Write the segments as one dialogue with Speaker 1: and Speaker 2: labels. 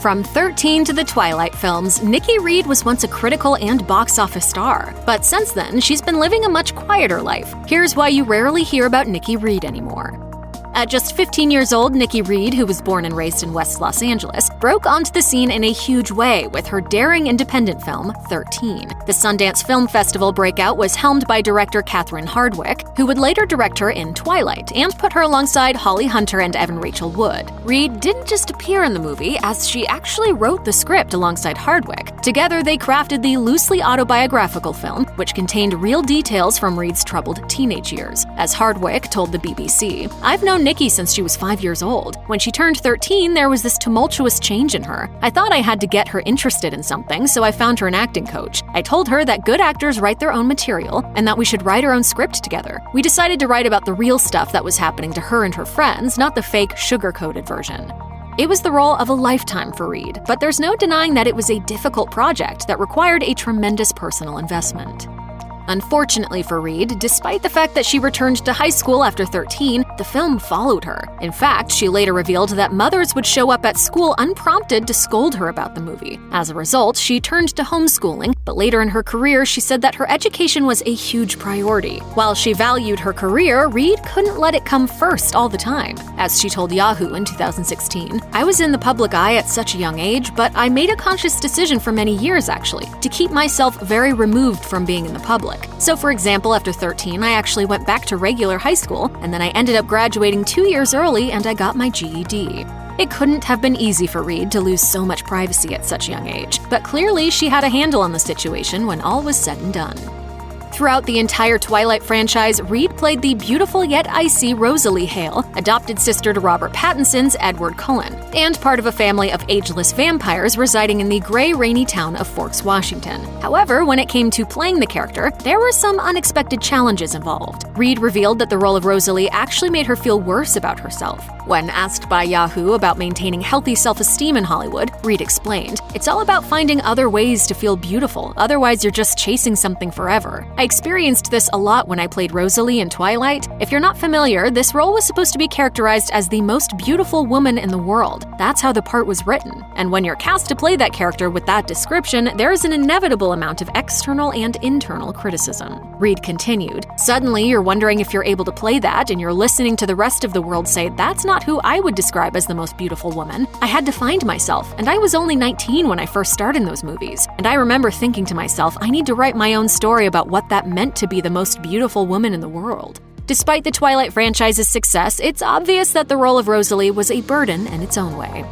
Speaker 1: From 13 to the Twilight films, Nikki Reed was once a critical and box office star. But since then, she's been living a much quieter life. Here's why you rarely hear about Nikki Reed anymore. At just 15 years old, Nikki Reed, who was born and raised in West Los Angeles, broke onto the scene in a huge way with her daring independent film, 13. The Sundance Film Festival breakout was helmed by director Catherine Hardwicke, who would later direct her in Twilight and put her alongside Holly Hunter and Evan Rachel Wood. Reed didn't just appear in the movie, as she actually wrote the script alongside Hardwicke. Together, they crafted the loosely autobiographical film, which contained real details from Reed's troubled teenage years. As Hardwicke told the BBC, "I've known Nikki since she was 5 years old. When she turned 13, there was this tumultuous change in her. I thought I had to get her interested in something, so I found her an acting coach. I told her that good actors write their own material and that we should write our own script together. We decided to write about the real stuff that was happening to her and her friends, not the fake, sugar-coated version." It was the role of a lifetime for Reed, but there's no denying that it was a difficult project that required a tremendous personal investment. Unfortunately for Reed, despite the fact that she returned to high school after 13, the film followed her. In fact, she later revealed that mothers would show up at school unprompted to scold her about the movie. As a result, she turned to homeschooling, but later in her career, she said that her education was a huge priority. While she valued her career, Reed couldn't let it come first all the time. As she told Yahoo in 2016, "I was in the public eye at such a young age, but I made a conscious decision for many years, actually, to keep myself very removed from being in the public. So for example, after 13, I actually went back to regular high school, and then I ended up graduating 2 years early and I got my GED. It couldn't have been easy for Reed to lose so much privacy at such a young age, but clearly she had a handle on the situation when all was said and done. Throughout the entire Twilight franchise, Reed played the beautiful yet icy Rosalie Hale, adopted sister to Robert Pattinson's Edward Cullen, and part of a family of ageless vampires residing in the gray, rainy town of Forks, Washington. However, when it came to playing the character, there were some unexpected challenges involved. Reed revealed that the role of Rosalie actually made her feel worse about herself. When asked by Yahoo about maintaining healthy self-esteem in Hollywood, Reed explained, "It's all about finding other ways to feel beautiful, otherwise you're just chasing something forever. I experienced this a lot when I played Rosalie in Twilight. If you're not familiar, this role was supposed to be characterized as the most beautiful woman in the world. That's how the part was written. And when you're cast to play that character with that description, there is an inevitable amount of external and internal criticism." Reed continued, "Suddenly you're wondering if you're able to play that, and you're listening to the rest of the world say, that's not who I would describe as the most beautiful woman. I had to find myself, and I was only 19 when I first starred in those movies. And I remember thinking to myself, I need to write my own story about what that meant to be the most beautiful woman in the world." Despite the Twilight franchise's success, it's obvious that the role of Rosalie was a burden in its own way.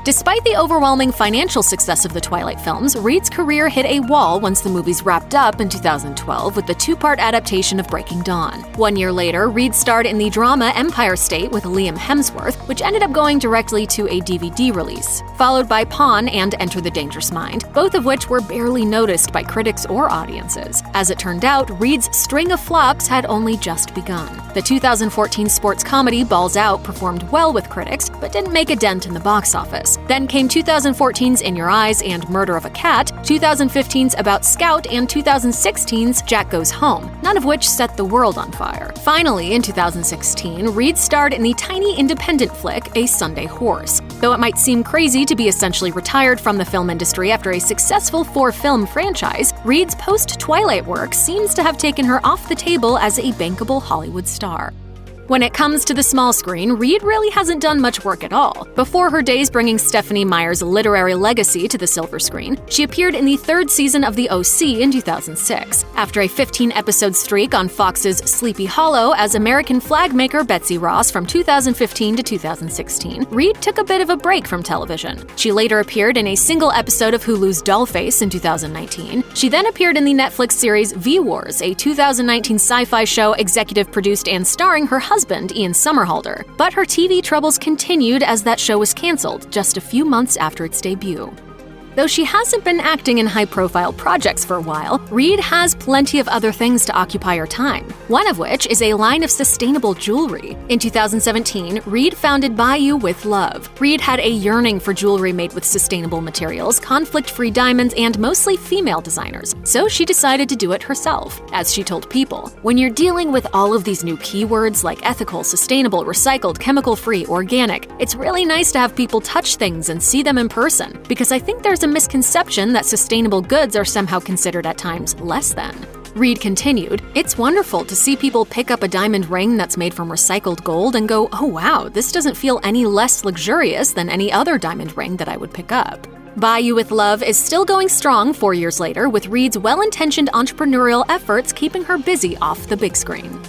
Speaker 1: Despite the overwhelming financial success of the Twilight films, Reed's career hit a wall once the movies wrapped up in 2012 with the two-part adaptation of Breaking Dawn. 1 year later, Reed starred in the drama Empire State with Liam Hemsworth, which ended up going directly to a DVD release, followed by Pawn and Enter the Dangerous Mind, both of which were barely noticed by critics or audiences. As it turned out, Reed's string of flops had only just begun. The 2014 sports comedy Balls Out performed well with critics, but didn't make a dent in the box office. Then came 2014's In Your Eyes and Murder of a Cat, 2015's About Scout, and 2016's Jack Goes Home, none of which set the world on fire. Finally, in 2016, Reed starred in the tiny independent flick A Sunday Horse. Though it might seem crazy to be essentially retired from the film industry after a successful 4-film franchise, Reed's post-Twilight work seems to have taken her off the table as a bankable Hollywood star. When it comes to the small screen, Reed really hasn't done much work at all. Before her days bringing Stephenie Meyer's literary legacy to the silver screen, she appeared in the 3rd season of The OC in 2006. After a 15-episode streak on Fox's Sleepy Hollow as American flag maker Betsy Ross from 2015 to 2016, Reed took a bit of a break from television. She later appeared in a single episode of Hulu's Dollface in 2019. She then appeared in the Netflix series V-Wars, a 2019 sci-fi show executive produced and starring her husband, Ian Somerhalder. But her TV troubles continued as that show was canceled just a few months after its debut. Though she hasn't been acting in high-profile projects for a while, Reid has plenty of other things to occupy her time, one of which is a line of sustainable jewelry. In 2017, Reid founded Bayou with Love. Reid had a yearning for jewelry made with sustainable materials, conflict-free diamonds, and mostly female designers, so she decided to do it herself. As she told People, "When you're dealing with all of these new keywords like ethical, sustainable, recycled, chemical-free, organic, it's really nice to have people touch things and see them in person, because I think there's a misconception that sustainable goods are somehow considered at times less than." Reid continued, "It's wonderful to see people pick up a diamond ring that's made from recycled gold and go, oh wow, this doesn't feel any less luxurious than any other diamond ring that I would pick up." Bayou with Love is still going strong 4 years later, with Reid's well-intentioned entrepreneurial efforts keeping her busy off the big screen.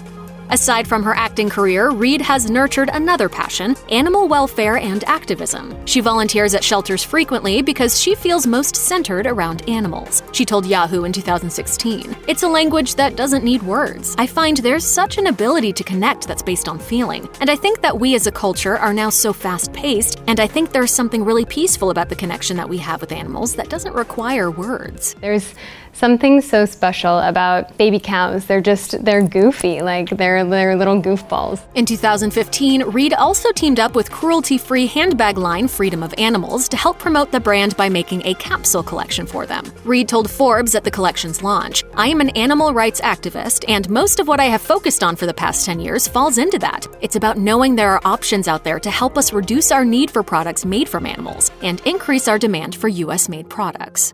Speaker 1: Aside from her acting career, Reid has nurtured another passion: animal welfare and activism. She volunteers at shelters frequently because she feels most centered around animals. She told Yahoo in 2016, "It's a language that doesn't need words. I find there's such an ability to connect that's based on feeling. And I think that we as a culture are now so fast-paced, and I think there's something really peaceful about the connection that we have with animals that doesn't require words."
Speaker 2: There's something so special about baby cows. They're goofy, like they're little goofballs.
Speaker 1: In 2015, Reid also teamed up with cruelty-free handbag line Freedom of Animals to help promote the brand by making a capsule collection for them. Reid told Forbes at the collection's launch, "I am an animal rights activist, and most of what I have focused on for the past 10 years falls into that. It's about knowing there are options out there to help us reduce our need for products made from animals and increase our demand for US-made products."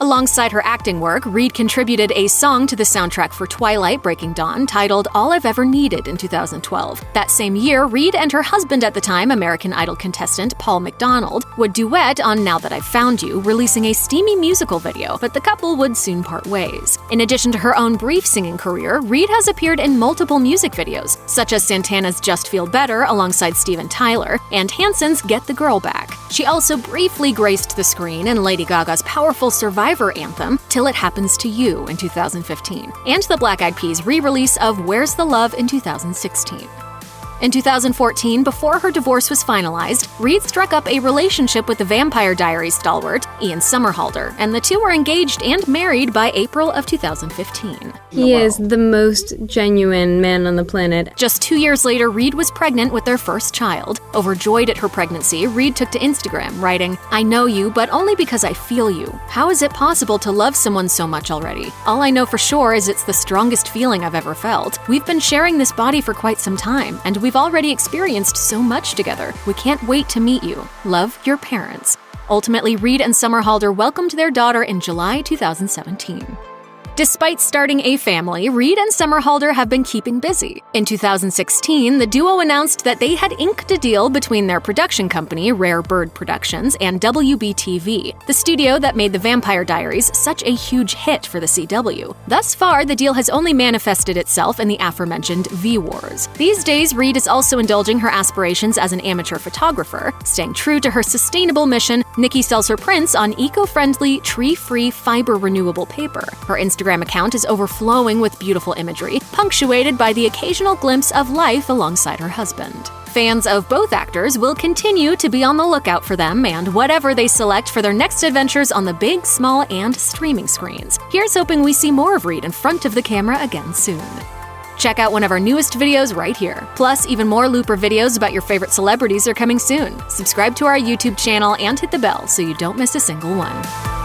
Speaker 1: Alongside her acting work, Reid contributed a song to the soundtrack for Twilight Breaking Dawn titled All I've Ever Needed in 2012. That same year, Reid and her husband at the time, American Idol contestant Paul McDonald, would duet on Now That I've Found You, releasing a steamy musical video, but the couple would soon part ways. In addition to her own brief singing career, Reid has appeared in multiple music videos, such as Santana's Just Feel Better alongside Steven Tyler, and Hansen's Get the Girl Back. She also briefly graced the screen in Lady Gaga's powerful Survivor anthem, Till It Happens to You in 2015, and the Black Eyed Peas re-release of Where's the Love in 2016. In 2014, before her divorce was finalized, Reid struck up a relationship with the Vampire Diaries stalwart, Ian Somerhalder, and the two were engaged and married by April of 2015.
Speaker 2: He is the most genuine man on the planet.
Speaker 1: Just 2 years later, Reid was pregnant with their first child. Overjoyed at her pregnancy, Reid took to Instagram, writing, "I know you, but only because I feel you. How is it possible to love someone so much already? All I know for sure is it's the strongest feeling I've ever felt. We've been sharing this body for quite some time, and we've already experienced so much together. We can't wait to meet you. Love, your parents." Ultimately, Reid and Somerhalder welcomed their daughter in July 2017. Despite starting a family, Reid and Somerhalder have been keeping busy. In 2016, the duo announced that they had inked a deal between their production company, Rare Bird Productions, and WBTV, the studio that made The Vampire Diaries such a huge hit for the CW. Thus far, the deal has only manifested itself in the aforementioned V-Wars. These days, Reid is also indulging her aspirations as an amateur photographer. Staying true to her sustainable mission, Nikki sells her prints on eco-friendly, tree-free, fiber-renewable paper. Her Instagram account is overflowing with beautiful imagery, punctuated by the occasional glimpse of life alongside her husband. Fans of both actors will continue to be on the lookout for them and whatever they select for their next adventures on the big, small, and streaming screens. Here's hoping we see more of Reid in front of the camera again soon. Check out one of our newest videos right here. Plus, even more Looper videos about your favorite celebrities are coming soon. Subscribe to our YouTube channel and hit the bell so you don't miss a single one.